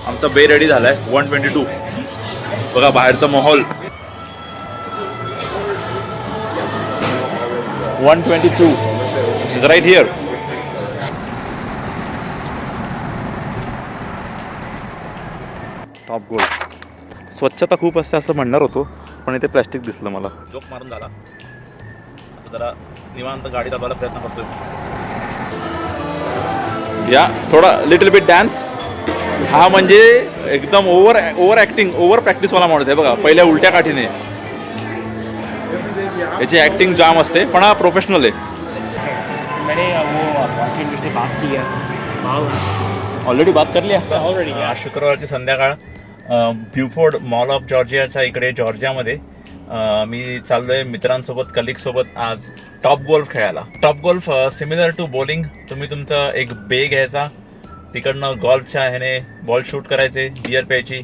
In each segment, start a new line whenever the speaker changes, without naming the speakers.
आमचा बे रेडी झालाय 122. बघा बाहेरचा माहोल. 122 is right here. Top Golf. स्वच्छता खूप असते असं म्हणणार होतो, पण इथे प्लॅस्टिक दिसलं मला. जोक मारून झाला. आता जरा निवांत गाडी दाबायला प्रयत्न करतोय. या थोडा लिटिल बिट डान्स. हा म्हणजे एकदम ओव्हर ॲक्टिंग, ओव्हर प्रॅक्टिसवाला माणूस आहे बघा. पहिल्या उलट्या काठीने याची ॲक्टिंग जाम असते, पण हा प्रोफेशनल आहे. ऑलरेडी बात करली ऑलरेडी. शुक्रवारची संध्याकाळ ब्युफोर्ड मॉल ऑफ जॉर्जियाच्या इकडे जॉर्जियामध्ये मी चाललोय मित्रांसोबत, कलिगसोबत आज टॉप गोल्फ खेळायला. Top Golf similar to bowling. तुम्ही तुमचा एक बे घ्यायचा, तिकडनं गॉल्फच्या ह्याने बॉल शूट करायचे, बियर प्यायची,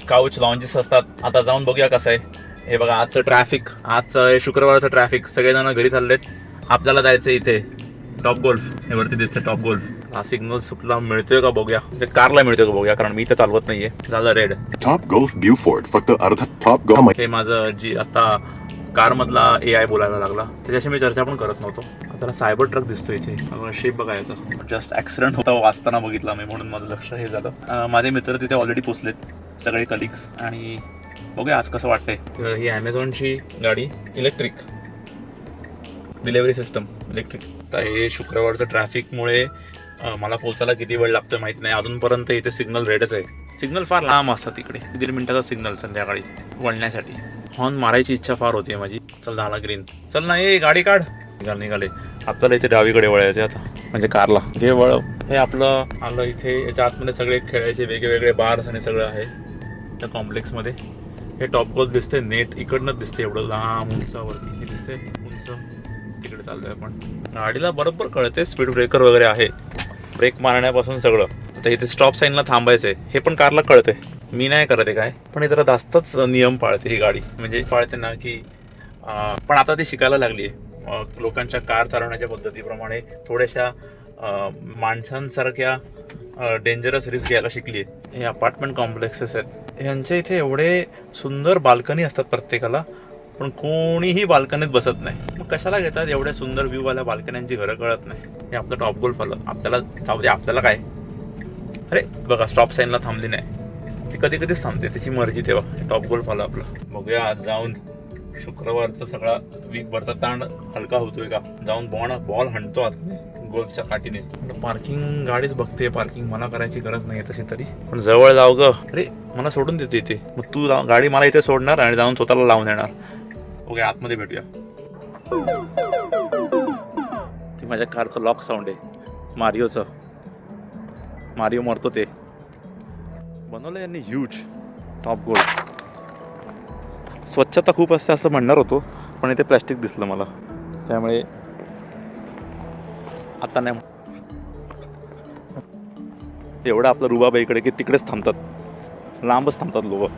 काउच लॉन्जेस असतात. आता जाऊन बघूया कसं आहे. हे बघा आजचं ट्रॅफिक, आजचं शुक्रवारचं ट्रॅफिक. सगळेजण घरी चाललेत, आपल्याला जायचं इथे टॉप गोल्फ. हे वरती दिसते टॉप गोल्फ. हा सिग्नल सुटला मिळतोय का बघूया, म्हणजे कारला मिळतोय का बघूया, कारण मी इथे चालवत नाहीये. झालं रेड.
टॉप गोल्फ ब्युफोर्ड फक्त अर्धा टॉप गोल्फ.
हे माझं जी आता कारमधला AI बोलायला लागला, त्याच्याशी मी चर्चा पण करत नव्हतो. आता सायबर ट्रक दिसतोय इथे. शेप बघायचा. जस्ट ॲक्सिडेंट होता वाचताना बघितला मी, म्हणून माझं लक्ष हे झालं. माझे मित्र तिथे ऑलरेडी पोचलेत, सगळे कलिग्स. आणि बघूया आज कसं वाटतंय. ही ॲमेझॉनची गाडी, इलेक्ट्रिक डिलेवरी सिस्टम, इलेक्ट्रिक. तर हे शुक्रवारचं ट्रॅफिकमुळे मला पोचायला किती वेळ लागतोय माहीत नाही. अजूनपर्यंत इथे सिग्नल रेडच आहे. सिग्नल फार लांब असतात इकडे. 1.5 मिनिटाचा सिग्नल संध्याकाळी वळण्यासाठी. हॉर्न मारायची इच्छा फार होती माझी. चल झाला ग्रीन. चल ना ये गाडी काढ. निघाले. आपल्याला इथे डावीकडे वळायचे आता, म्हणजे कारला. हे वळ. हे आपलं आलं इथे. याच्या आतमध्ये सगळे खेळायचे वेगवेगळे बार्स आणि सगळं आहे त्या कॉम्प्लेक्समध्ये. हे टॉप गोल्फ दिसते. नेट इकडनंच दिसते, एवढं लांब उंचावरती हे दिसते उंच. तिकडे चाललोय आपण. गाडीला बरोबर कळते स्पीड ब्रेकर वगैरे आहे, ब्रेक मारण्यापासून सगळं. आता इथे स्टॉप साईनला थांबायचं आहे हे पण कारला कळते. मी नाही करत आहे काय, पण हे जरा जास्तच नियम पाळते ही गाडी. म्हणजे पाळते ना की पण आता ती शिकायला लागली आहे. लोकांच्या कार चालवण्याच्या पद्धतीप्रमाणे थोड्याशा माणसांसारख्या डेंजरस रिस्क घ्यायला शिकली आहे. हे अपार्टमेंट कॉम्प्लेक्सेस आहेत. ह्यांच्या इथे एवढे सुंदर बाल्कनी असतात प्रत्येकाला, पण कोणीही बाल्कनीत बसत नाही. मग कशाला घेतात एवढ्या सुंदर व्ह्यूवाल्या बाल्कन्यांची घरं? कळत नाही. हे आपलं टॉप गोल्फ आलं. आपल्याला जाऊ दे, आपल्याला काय. अरे बघा स्टॉप साईनला थांबली नाही, ती कधी कधीच थांबते, त्याची मर्जी. तेव्हा टॉप गोल्फ आलं आपलं. बघूया आज जाऊन शुक्रवारचा सगळा वीकभरचा ताण हलका होतोय का. जाऊन बॉल हाणतो आज गोल्फच्या काठीने. पार्किंग गाडीच बघते. पार्किंग मला करायची गरज नाही तशी तरी, पण जवळ जाऊ ग. अरे मला सोडून देते इथे, मग तू गाडी मला इथे सोडणार आणि जाऊन स्वतःला लावून येणार. ओके आतमध्ये भेटूया. ती माझ्या कारचं लॉक साऊंड आहे, मारिओचं. मारिओ मरतो ते. बनवलं यांनी ह्यूज टॉप गोल्ड. स्वच्छता खूप असते असं म्हणणार होतो, पण इथे प्लॅस्टिक दिसलं मला, त्यामुळे आता नाही. एवढं आपलं रुबाब इकडे की तिकडेच थांबतात, लांबच थांबतात लोक.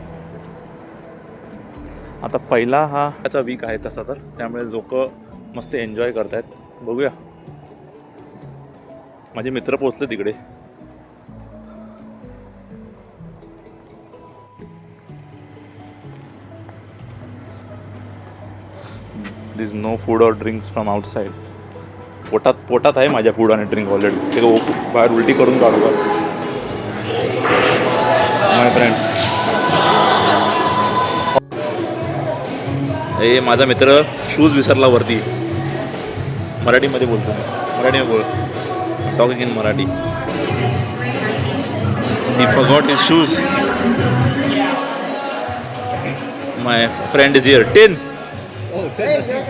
आता पहिला हा त्याचा वीक आहे तसा, तर त्यामुळे लोक मस्त एन्जॉय करत आहेत. बघूया. माझे मित्र पोचले तिकडे. प्लीज नो फूड और ड्रिंक्स फ्रॉम आउटसाइड. पोटात आहे माझ्या फूड आणि ड्रिंक ऑलरेडी. ते बाहेर उलटी करून काढू का माय फ्रेंड. हे माझा मित्र शूज विसरला वरती. मराठीमध्ये बोलतो मी. मराठी बोल. Talking in Marathi. He forgot his shoes. My friend is here. 10.
Oh, 10%.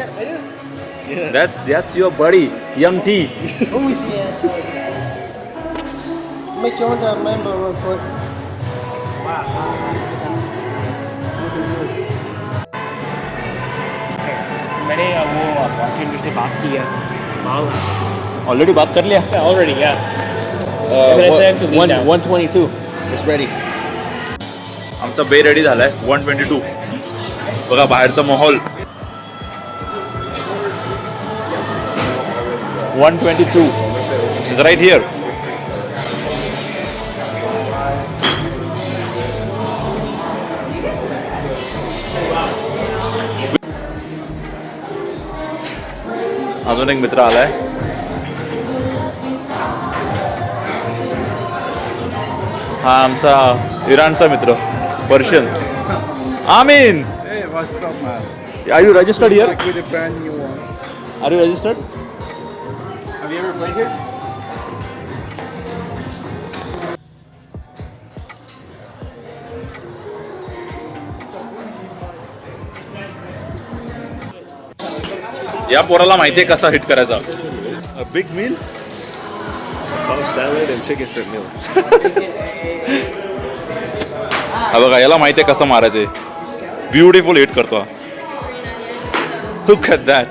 That's your buddy, Young T.
Who is he? Make you want to remember real quick. मैंने वो बार्टेंडर से बात की है.
ऑलरेडी बात कर लिया.
Already, yeah. 122. It's ready.
आमचा बे ready झालाय 122. बघा बाहेरचा माहोल. 122 is right here. अजून एक मित्र आलाय. हा आमचा इराणचा मित्र पर्शियन. आमीन.
Hey, what's up, man?
Are you registered here?
Back with a brand new one.
Are you registered?
Have you ever played here?
या पोराला माहितीये कसा हिट करायचा. Big meal.
Cobb salad and chicken strip meal.
हा बघा याला माहितीये कसं मारायचंय. ब्युटिफुल हिट करतो. Look at that.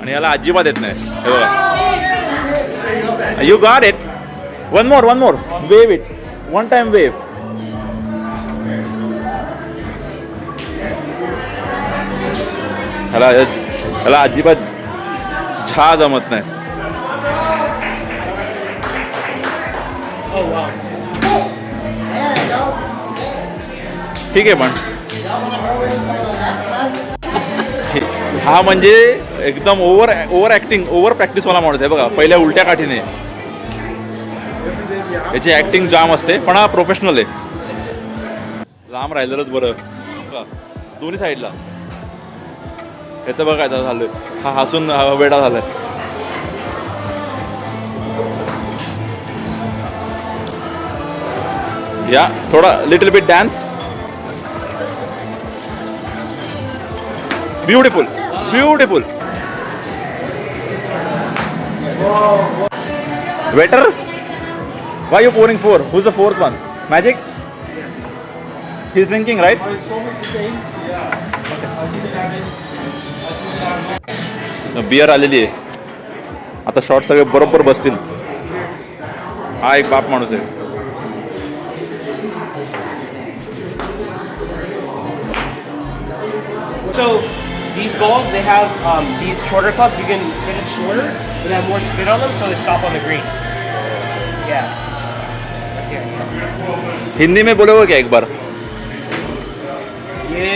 आणि याला अजिबात येत नाही. हे बघा. You got it. One more wave it. One time wave. याला अजिबात छा जमत नाही.
Oh wow.
ठीक आहे पण हा म्हणजे एकदम ओव्हर ऍक्टिंग ओव्हर प्रॅक्टिस वाला माणूस आहे बघा. पहिल्या उलट्या काठीने याची ऍक्टिंग जाम असते पण हा प्रोफेशनल आहे. लांब राहिलेलंच बरं बघा, दोन्ही साईडला. याचं बघा आता झालंय हा हसून वेडा झालाय. या थोडा little bit dance. Beautiful beautiful. Waiter why you pouring 4? Who's the fourth one? Magic? He's drinking, right? Beer आलेली आहे. आता शॉट सगळे बरोबर बसतील. हा एक बाप माणूस आहे.
So these balls, they have these shorter clubs. You can hit it shorter, but have more spin on them, so they stop on the green. Yeah. That's the idea.
Hindi में बोलोगे क्या एक बार?
ये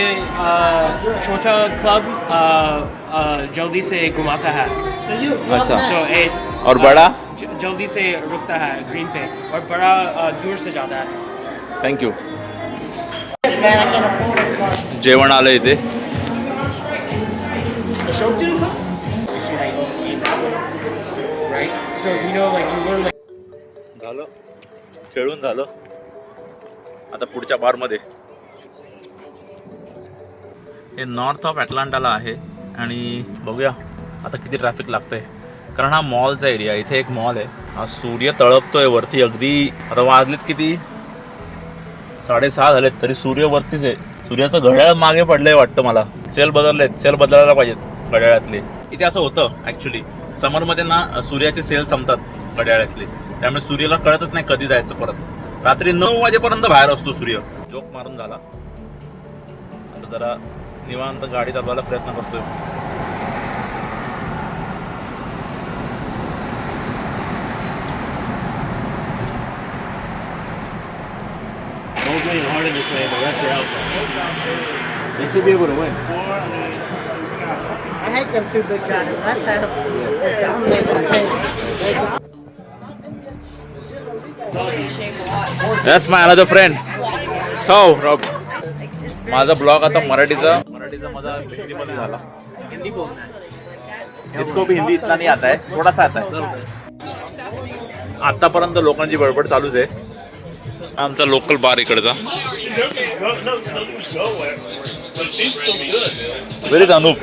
छोटा क्लब जल्दी से घुमाता है.
अच्छा.
So it
और बड़ा?
जल्दी से रुकता है ग्रीन पे, और बड़ा दूर से जाता है.
Thank you. जेवण आलं इथे.
The show didn't come. You see how you aim that way, right? So you know, like you learn like.
झालं खेळून झालं. आता पुढच्या बारमध्ये. हे नॉर्थ ऑफ ॲटलांटाला आहे आणि बघूया आता किती ट्रॅफिक लागतंय. कारण हा मॉलचा एरिया. इथे एक मॉल आहे. हा सूर्य तळपतोय वरती अगदी. आता वाजलेत किती 6:30 झालेत तरी सूर्य वरतीच आहे. सूर्याचं घड्याळ मागे पडलंय वाटतं मला. सेल बदललेत. सेल बदलायला पाहिजेत घड्याळातले. इथे असं होतं ॲक्च्युली समरमध्ये ना सूर्याचे सेल संपतात घड्याळातले. त्यामुळे सूर्याला कळतच नाही कधी जायचं परत. रात्री 9 वाजेपर्यंत बाहेर असतो सूर्य. जोक मारून झाला. आता जरा निवांत गाडी चालवायला प्रयत्न करतोय.
Don't play hard in this way, but rest your out. They should be able to win.
I hate them two big guys. Last time, they dominated the game.
That's my another friend. So, Rob. माझा blog आता मराठीचा माझा हिंदीमध्ये झाला.
हिंदी बोलना है.
इसको भी हिंदी इतना नहीं आता है. थोड़ा सा आता है. आतापर्यंत लोकांची बडबड चालूच आहे. आमचा लोकल बार इकडचा. व्हेरी अनूप.